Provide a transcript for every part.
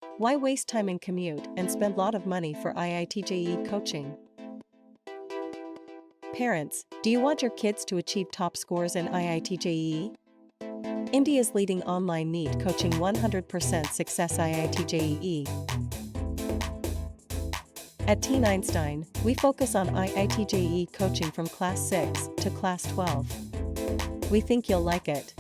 Why waste time in commute and spend lot of money for IITJE coaching? Parents, do you want your kids to achieve top scores in IITJE? India's leading online NEET coaching 100% success IITJE. At TeenEinstein, we focus on IITJE coaching from Class 6 to Class 12. We think you'll like it.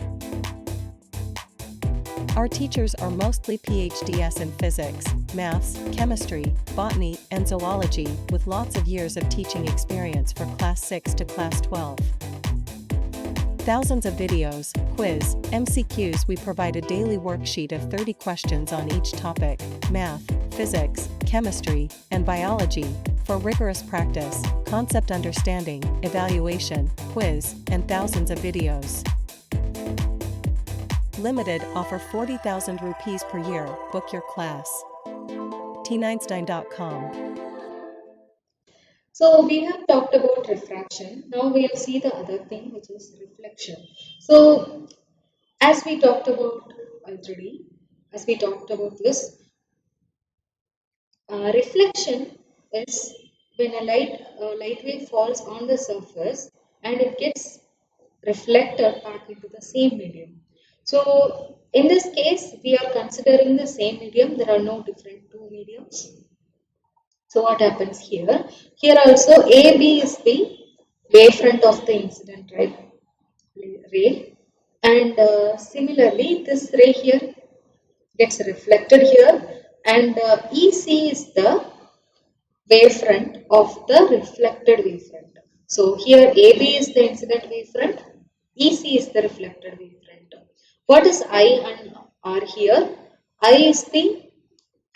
Our teachers are mostly PhDs in physics, maths, chemistry, botany, and zoology, with lots of years of teaching experience for Class 6 to Class 12. Thousands of videos, quiz, MCQs. We provide a daily worksheet of 30 questions on each topic: math, physics, chemistry, and biology, for rigorous practice, concept understanding, evaluation, quiz, and thousands of videos. Limited offer 40,000 rupees per year. Book your class. TeenEinstein.com. So we have talked about refraction. Now we'll see the other thing, which is reflection. So as we talked about already, as we talked about this, reflection is when a light wave falls on the surface and it gets reflected back into the same medium. So in this case, we are considering the same medium. There are no different two mediums. So what happens here? Here also AB is the wavefront of the incident ray, and similarly this ray here gets reflected here, and EC is the wavefront of the reflected wavefront. So here AB is the incident wavefront, EC is the reflected wavefront. What is I and R here? I is the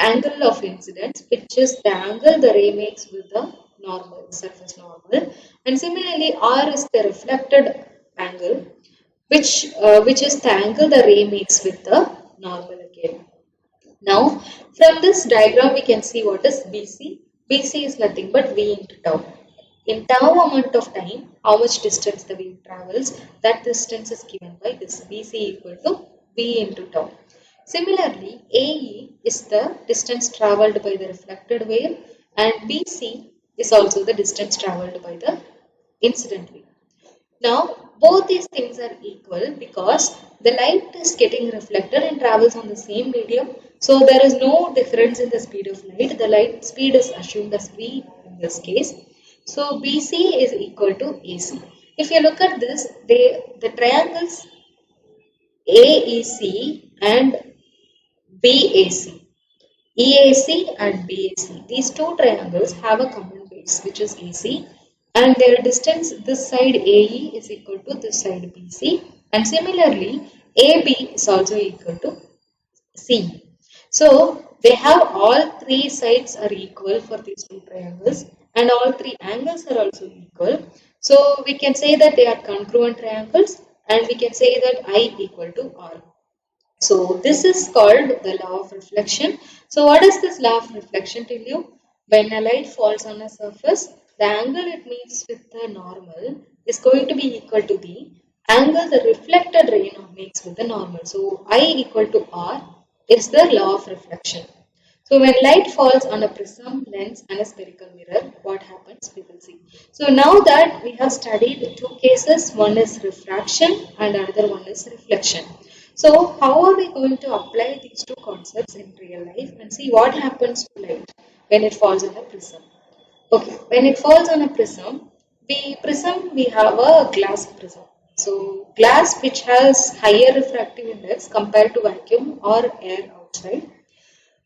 angle of incidence, which is the angle the ray makes with the normal, surface normal, and similarly R is the reflected angle, which is the angle the ray makes with the normal again. Now, from this diagram we can see what is BC. BC is nothing but V into tau. In tau amount of time, how much distance the wave travels, that distance is given by this BC equal to V into tau. Similarly, AE is the distance travelled by the reflected wave, and BC is also the distance travelled by the incident wave. Now, both these things are equal because the light is getting reflected and travels on the same medium. So, there is no difference in the speed of light. The light speed is assumed as V in this case. So, BC is equal to AC. If you look at this, the triangles AEC and BAC, EAC and BAC, these two triangles have a common base, which is AC, and their distance, this side AE is equal to this side BC, and similarly AB is also equal to C. So they have all three sides are equal for these two triangles, and all three angles are also equal. So we can say that they are congruent triangles, and we can say that I equal to R. So this is called the law of reflection. So what does this law of reflection tell you? When a light falls on a surface, the angle it meets with the normal is going to be equal to the angle the reflected ray makes with the normal. So I equal to R is the law of reflection. So when light falls on a prism, lens and a spherical mirror, what happens we will see. So now that we have studied two cases, one is refraction and another one is reflection. So how are we going to apply these two concepts in real life and see what happens to light when it falls on a prism? Okay, when it falls on a prism, we have a glass prism. So glass which has higher refractive index compared to vacuum or air outside.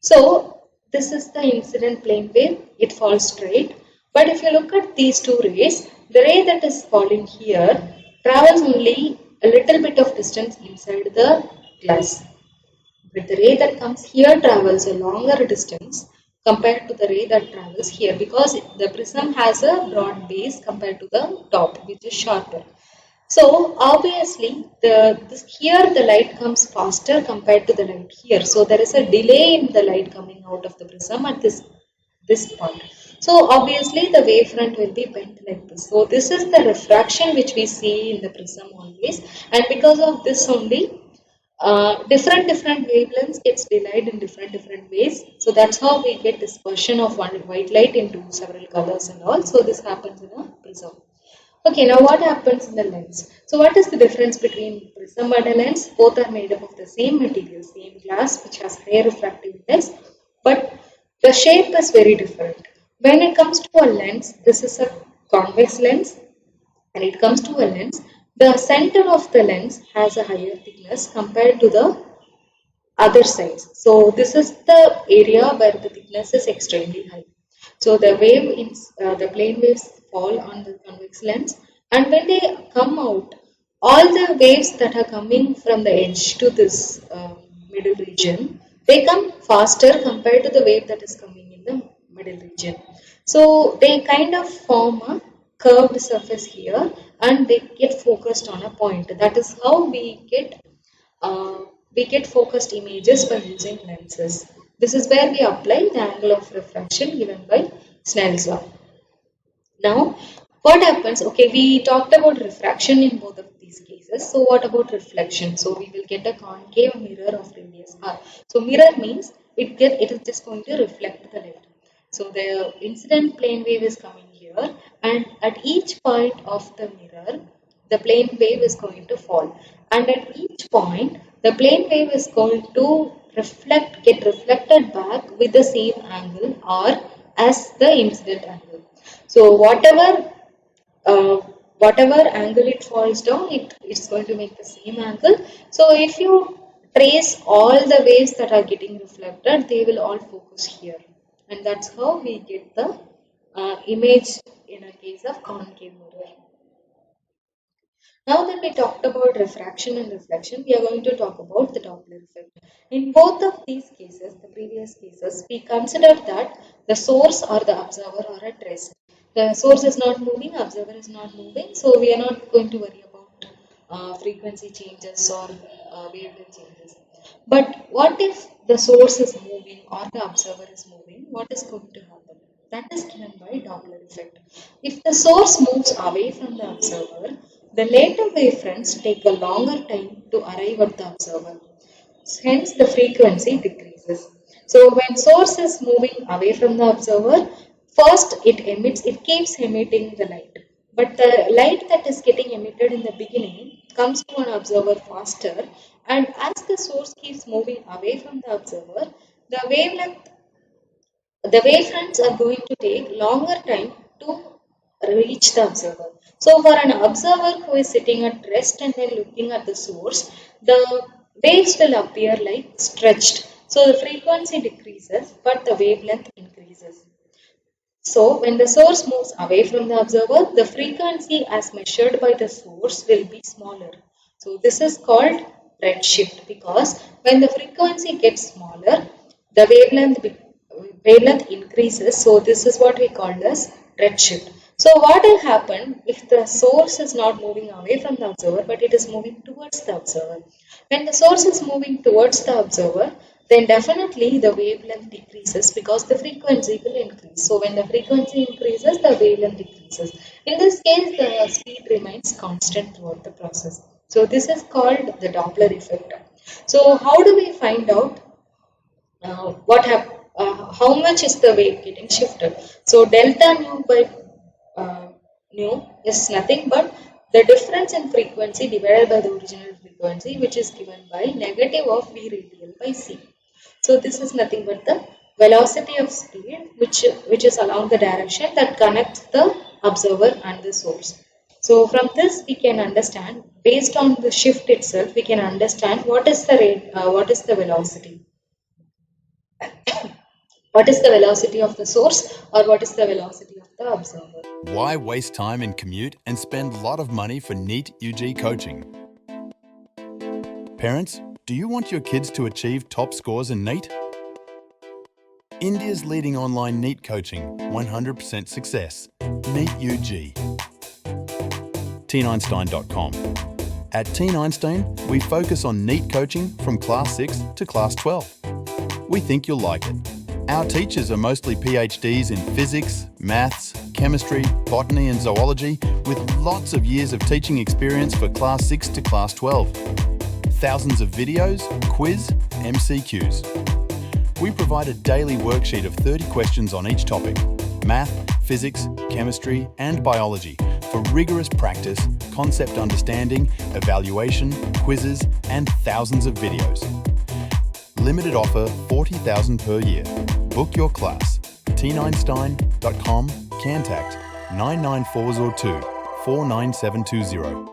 So this is the incident plane wave, it falls straight. But if you look at these two rays, the ray that is falling here travels only a little bit of distance inside the glass. But the ray that comes here travels a longer distance compared to the ray that travels here, because the prism has a broad base compared to the top, which is shorter. So obviously here the light comes faster compared to the light here. So there is a delay in the light coming out of the prism at this point. So obviously the wavefront will be bent like this. So this is the refraction which we see in the prism always, and because of this only different wavelengths gets divided in different ways. So that's how we get dispersion of one white light into several colors and all. So this happens in a prism. Okay, now what happens in the lens? So what is the difference between prism and a lens? Both are made up of the same material, same glass, which has higher refractive index, but the shape is very different. When it comes to a lens, this is a convex lens, and it comes to a lens, the center of the lens has a higher thickness compared to the other sides. So this is the area where the thickness is extremely high. So the plane waves fall on the convex lens, and when they come out, all the waves that are coming from the edge to this middle region, they come faster compared to the wave that is coming in the middle region. So they kind of form a curved surface here, and they get focused on a point. That is how uh, we get focused images by using lenses. This is where we apply the angle of refraction given by Snell's law. Now, what happens? Okay, we talked about refraction in both of these cases. So, what about reflection? So, we will get a concave mirror of radius r. So, mirror means it is just going to reflect the light. So, the incident plane wave is coming here, and at each point of the mirror, the plane wave is going to fall, and at each point, the plane wave is going to get reflected back with the same angle or as the incident angle. So uh, whatever angle it falls down, it's going to make the same angle. So if you trace all the waves that are getting reflected, they will all focus here, and that's how we get the image in a case of concave mirror. Now that we talked about refraction and reflection, we are going to talk about the Doppler effect. In both of these cases, the previous cases, we considered that the source or the observer are at rest. The source is not moving, observer is not moving, so we are not going to worry about frequency changes or wavelength changes. But what if the source is moving or the observer is moving? What is going to happen? That is given by Doppler effect. If the source moves away from the observer, the later wavefronts take a longer time to arrive at the observer. Hence, the frequency decreases. So, when source is moving away from the observer, first it keeps emitting the light. But the light that is getting emitted in the beginning comes to an observer faster, and as the source keeps moving away from the observer, the wavelength the wavefronts are going to take longer time to reach the observer. So for an observer who is sitting at rest and then looking at the source, the waves will appear like stretched. So the frequency decreases, but the wavelength increases. So when the source moves away from the observer, the frequency as measured by the source will be smaller. So this is called redshift, because when the frequency gets smaller, the wavelength increases. So this is what we call as redshift. So what will happen if the source is not moving away from the observer, but it is moving towards the observer? When the source is moving towards the observer, then definitely the wavelength decreases because the frequency will increase. So when the frequency increases, the wavelength decreases. In this case, the speed remains constant throughout the process. So this is called the Doppler effect. So how do we find out how much is the wave getting shifted? So delta nu by nu is nothing but the difference in frequency divided by the original frequency, which is given by negative of v radial by c. So this is nothing but the velocity of speed which is along the direction that connects the observer and the source. So from this we can understand, based on the shift itself, we can understand what is the rate, what is the velocity. What is the velocity of the source, or what is the velocity of the observer? Why waste time in commute and spend a lot of money for NEET UG coaching? Parents, do you want your kids to achieve top scores in NEET? India's leading online NEET coaching, 100% success. NEET UG. TeenEinstein.com. At TeenEinstein, we focus on NEET coaching from Class 6 to Class 12. We think you'll like it. Our teachers are mostly PhDs in physics, maths, chemistry, botany and zoology, with lots of years of teaching experience for Class 6 to Class 12. thousands of videos, quiz, MCQs. We provide a daily worksheet of 30 questions on each topic: math, physics, chemistry, and biology, for rigorous practice, concept understanding, evaluation, quizzes, and thousands of videos. Limited offer, 40,000 per year. Book your class. TeenEinstein.com, contact 99402 49720.